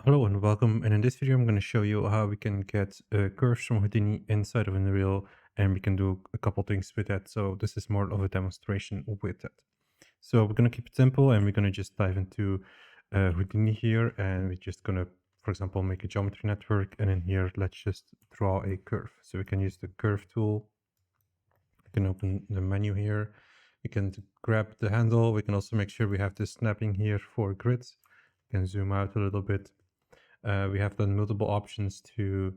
Hello and welcome, and in this video I'm going to show you how we can get curves from Houdini inside of Unreal, and we can do a couple things with that. So this is more of a demonstration with that. So we're going to keep it simple, and we're going to just dive into Houdini here, and we're just going to, for example, make a geometry network, and in here let's just draw a curve. So we can use the curve tool. We can open the menu here. We can grab the handle. We can also make sure we have this snapping here for grids. We can zoom out a little bit. We have done multiple options to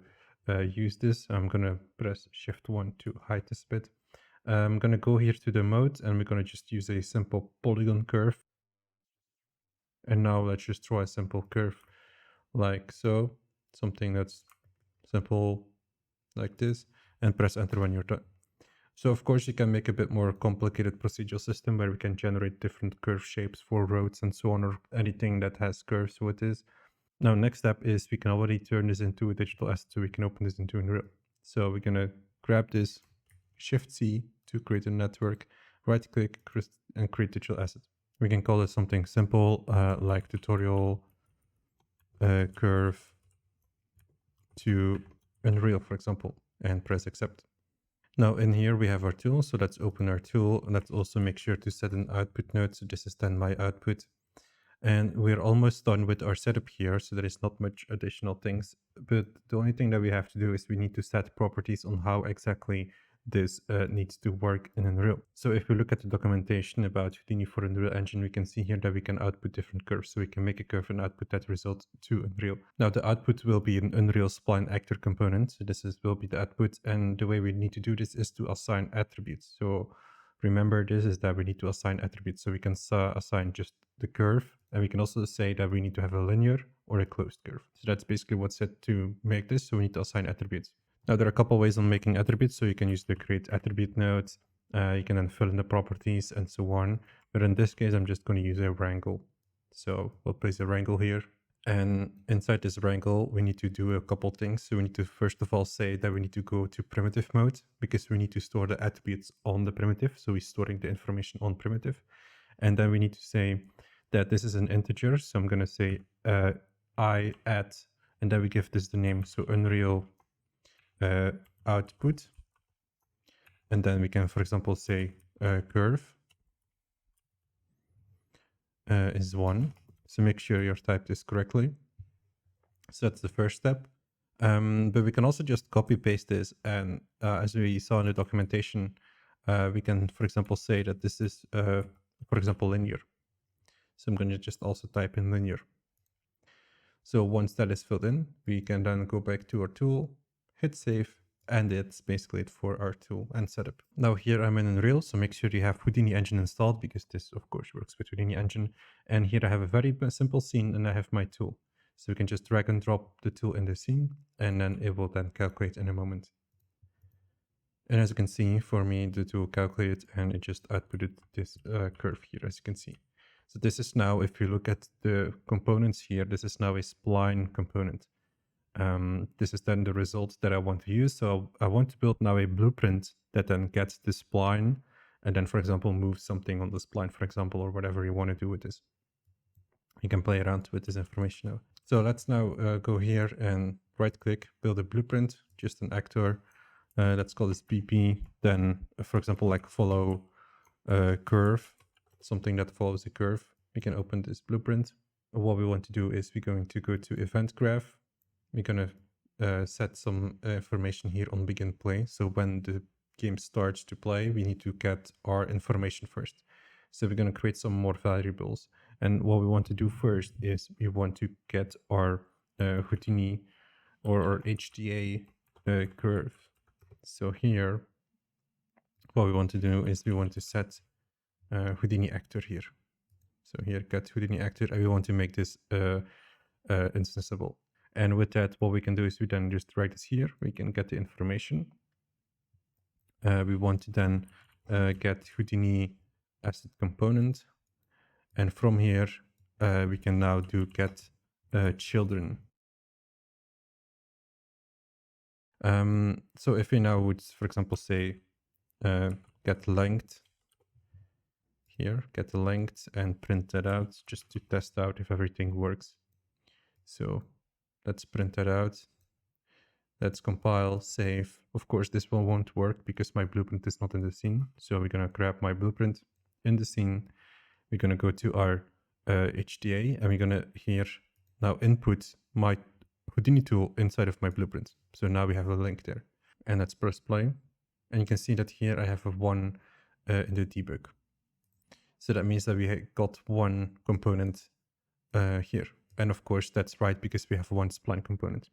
use this. I'm going to press Shift 1 to hide this bit. I'm going to go here to the mode, and we're going to just use a simple polygon curve. And now let's just draw a simple curve like so, something that's simple like this, and press enter when you're done. So of course you can make a bit more complicated procedural system where we can generate different curve shapes for roads and so on, or anything that has curves with this. Now, next step is we can already turn this into a digital asset, so we can open this into Unreal. So we're gonna grab this, Shift C to create a network, right click and create digital asset. We can call it something simple like tutorial curve to Unreal, for example, and press accept. Now in here we have our tool, so let's open our tool. Let's also make sure to set an output node. So this is then my output. And we're almost done with our setup here, so there is not much additional things. But the only thing that we have to do is we need to set properties on how exactly this needs to work in Unreal. So if we look at the documentation about Houdini for Unreal Engine, we can see here that we can output different curves. So we can make a curve and output that result to Unreal. Now the output will be an Unreal spline actor component. So this will be the output. And the way we need to do this is to assign attributes. So remember, this is that we need to assign attributes. So we can assign just the curve, and we can also say that we need to have a linear or a closed curve. So that's basically what's set to make this. So we need to assign attributes. Now there are a couple ways on making attributes. So you can use the create attribute node. You can then fill in the properties and so on. But in this case, I'm just going to use a wrangle. So we'll place a wrangle here. And inside this wrangle, we need to do a couple things. So we need to first of all say that we need to go to primitive mode, because we need to store the attributes on the primitive. So we're storing the information on primitive. And then we need to say that this is an integer. So I'm going to say I add, and then we give this the name. So Unreal output. And then we can, for example, say curve is 1. So make sure you typed this correctly. So that's the first step. But we can also just copy paste this. And as we saw in the documentation, we can, for example, say that this is, for example, linear. So I'm going to just also type in linear. So once that is filled in, we can then go back to our tool, hit save, and it's basically it for our tool and setup. Now here I'm in Unreal, so make sure you have Houdini Engine installed, because this of course works with Houdini Engine. And here I have a very simple scene, and I have my tool. So we can just drag and drop the tool in the scene, and then it will then calculate in a moment. And as you can see, for me, the tool calculated, and it just outputted this curve here, as you can see. So this is now, if you look at the components here, this is now a spline component. This is then the result that I want to use. So I want to build now a blueprint that then gets the spline, and then, for example, move something on the spline, for example, or whatever you want to do with this. You can play around with this information now. So let's now go here and right click, build a blueprint, just an actor. Let's call this BP. Then, for example, like follow curve, something that follows a curve. We can open this blueprint. What we want to do is we're going to go to event graph. We're going to set some information here on begin play. So when the game starts to play, we need to get our information first. So we're going to create some more variables. And what we want to do first is we want to get our Houdini or our HDA curve. So here, what we want to do is we want to set Houdini actor here. So here, get Houdini actor, and we want to make this instanceable. And with that, what we can do is we then just drag this here. We can get the information. We want to then get Houdini asset component. And from here, we can now do get children. So if we now would, for example, say get length here, get the length and print that out just to test out if everything works. So Let's print that out. Let's compile, save. Of course, this one won't work because my blueprint is not in the scene. So we're going to grab my blueprint in the scene. We're going to go to our HDA and we're going to here now input my Houdini tool inside of my blueprint. So now we have a link there. And let's press play. And you can see that here I have a 1 in the debug. So that means that we got one component here. And of course, that's right because we have one spline component.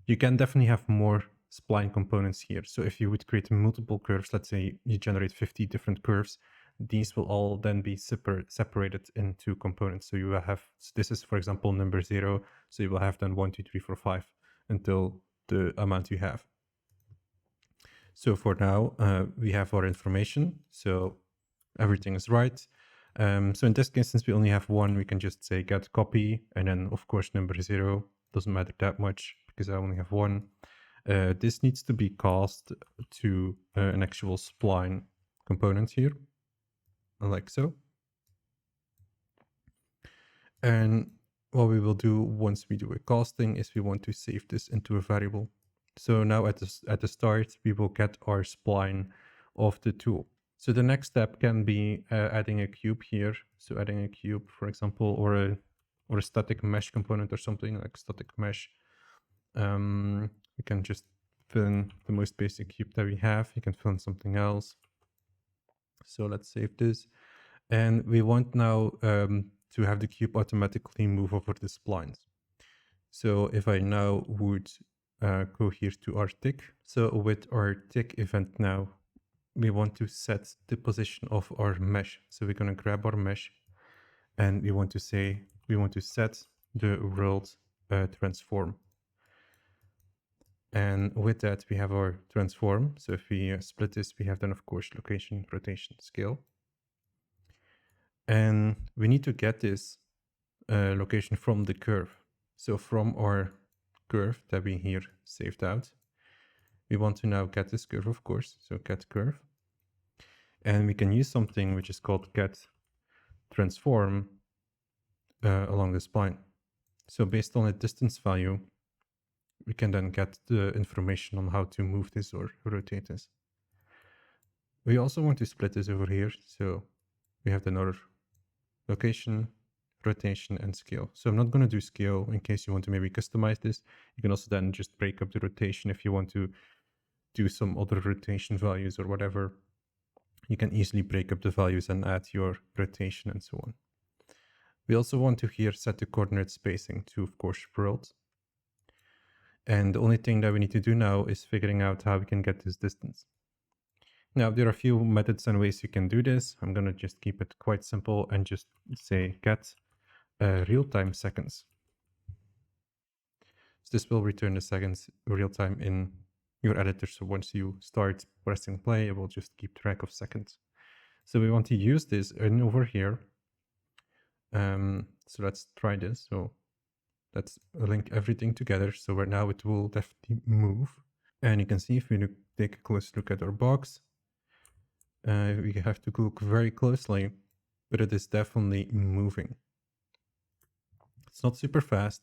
You can definitely have more spline components here. So if you would create multiple curves, let's say you generate 50 different curves, these will all then be separated into components. So you will have, so this is, for example, number 0. So you will have then 1, 2, 3, 4, 5 until the amount you have. So for now, we have our information. So everything is right. So in this case, since we only have one, we can just say get copy. And then, of course, number 0 doesn't matter that much because I only have one. This needs to be cast to an actual spline component here, like so. And what we will do once we do a casting is we want to save this into a variable. So now at the start, we will get our spline of the tool. So the next step can be adding a cube here. So adding a cube, for example, or a static mesh component or something like static mesh. We can just fill in the most basic cube that we have. You can fill in something else. So let's save this. And we want now to have the cube automatically move over the splines. So if I now would go here to our tick. So with our tick event now, we want to set the position of our mesh. So we're going to grab our mesh and we want to say, we want to set the world transform. And with that, we have our transform. So if we split this, we have then, of course, location, rotation, scale. And we need to get this location from the curve. So from our curve that we here saved out, we want to now get this curve, of course. So get curve. And we can use something which is called get transform along the spline. So based on a distance value, we can then get the information on how to move this or rotate this. We also want to split this over here. So we have another location, rotation, and scale. So I'm not going to do scale in case you want to maybe customize this. You can also then just break up the rotation if you want to do some other rotation values or whatever. You can easily break up the values and add your rotation and so on. We also want to here set the coordinate spacing to, of course, world. And the only thing that we need to do now is figuring out how we can get this distance. Now, there are a few methods and ways you can do this. I'm going to just keep it quite simple and just say get real-time seconds. So this will return the seconds real-time in your editor. So once you start pressing play, it will just keep track of seconds. So we want to use this in over here. So let's try this. So let's link everything together. So right now it will definitely move. And you can see if we take a close look at our box, we have to look very closely, but it is definitely moving. It's not super fast.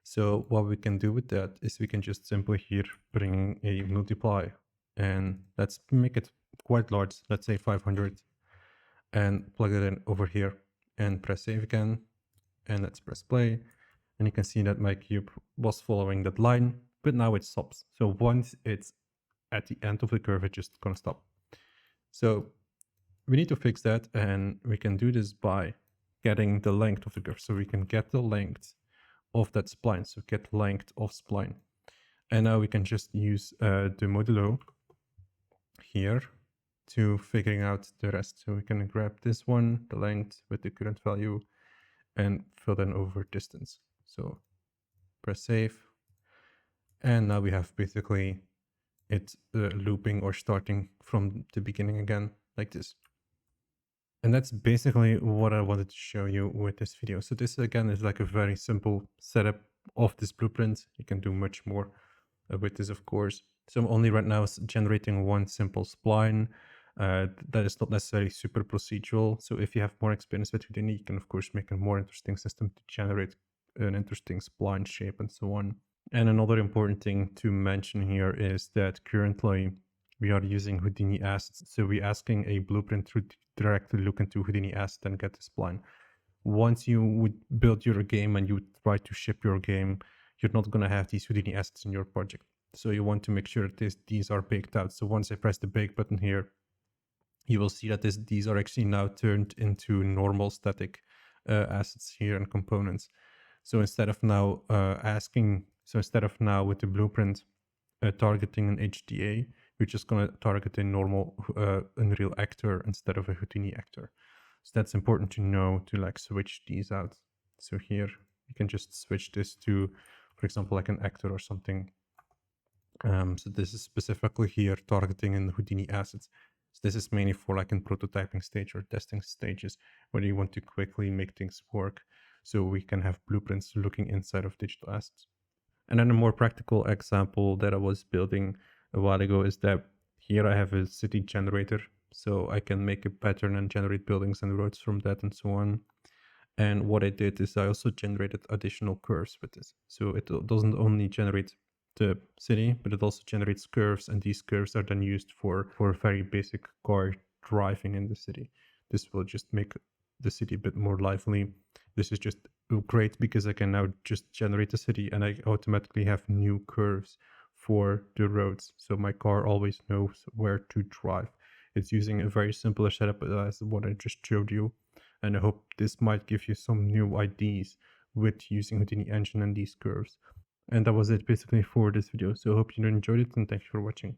So what we can do with that is we can just simply here bring a multiply and let's make it quite large. Let's say 500 and plug it in over here and press save again. And let's press play. And you can see that my cube was following that line, but now it stops. So once it's at the end of the curve, it's just gonna stop. So we need to fix that, and we can do this by getting the length of the curve. So we can get the length of that spline. So get length of spline. And now we can just use the modulo here to figuring out the rest. So we can grab this one, the length with the current value, and fill then over distance. So press save. And now we have basically it looping or starting from the beginning again, like this. And that's basically what I wanted to show you with this video. So this again is like a very simple setup of this blueprint. You can do much more with this, of course. So I'm only right now generating one simple spline. That is not necessarily super procedural. So if you have more experience with Houdini, you can of course make a more interesting system to generate an interesting spline shape and so on. And another important thing to mention here is that currently we are using Houdini assets. So we're asking a blueprint to directly look into Houdini asset and get the spline. Once you would build your game and you try to ship your game, you're not going to have these Houdini assets in your project. So you want to make sure that these are baked out. So once I press the bake button here, you will see that these are actually now turned into normal static assets here and components. So instead of now with the blueprint targeting an HDA, we're just going to target a normal Unreal actor instead of a Houdini actor. So that's important to know to like switch these out. So here you can just switch this to, for example, like an actor or something. So this is specifically here targeting in the Houdini assets. So this is mainly for like in prototyping stage or testing stages where you want to quickly make things work. So we can have blueprints looking inside of digital assets. And then a more practical example that I was building a while ago is that here I have a city generator. So I can make a pattern and generate buildings and roads from that and so on. And what I did is I also generated additional curves with this. So it doesn't only generate the city, but it also generates curves, and these curves are then used for a very basic car driving in the city. This will just make the city a bit more lively. This is just great because I can now just generate the city and I automatically have new curves for the roads. So my car always knows where to drive. It's using a very simpler setup as what I just showed you. And I hope this might give you some new ideas with using Houdini engine and these curves. And that was it basically for this video. So I hope you enjoyed it and thanks for watching.